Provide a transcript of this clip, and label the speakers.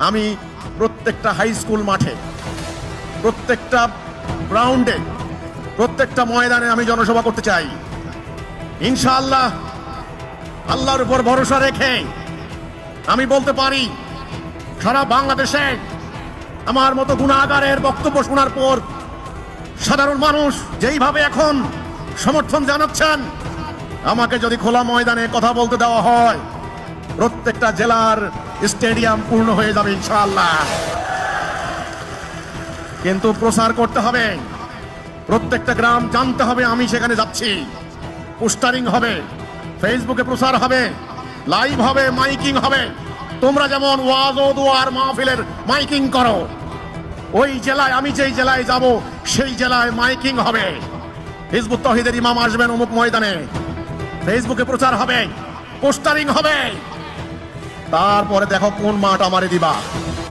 Speaker 1: আমি প্রত্যেকটা high school মাঠে, প্রত্যেকটা গ্রাউন্ডে, প্রত্যেকটা ময়দানে আমি জনসভা করতে চাই। ইনশাআল্লাহ আল্লাহর উপর ভরসা রেখে আমি বলতে পারি, সারা বাংলাদেশে আমার মতো গুনাহগারের বক্তব্য শোনার পর সাধারণ মানুষ যেইভাবে এখন সমর্থন জানাচ্ছেন, আমাকে যদি খোলা ময়দানে কথা বলতে দেওয়া হয়, প্রত্যেকটা জেলার স্টেডিয়াম পূর্ণ হয়ে যাবে ইনশাআল্লাহ। কিন্তু প্রচার করতে হবে, প্রত্যেকটা গ্রাম জানতে হবে আমি সেখানে যাচ্ছি। পোস্টারিং হবে, ফেসবুকে প্রচার হবে, লাইভ হবে, মাইকিং হবে। তোমরা যেমন ওয়াজ ও দোয়ার মাহফিলের মাইকিং করো, ওই জেলায় আমি যেই জেলায় যাব সেই জেলায় মাইকিং হবে। হিজবুত তাওহীদের ইমাম আসবেন অমুক ময়দানে, ফেসবুকে প্রচার হবে, পোস্টারিং হবে। তারপরে দেখো কোন মাঠ আমারে দিবা।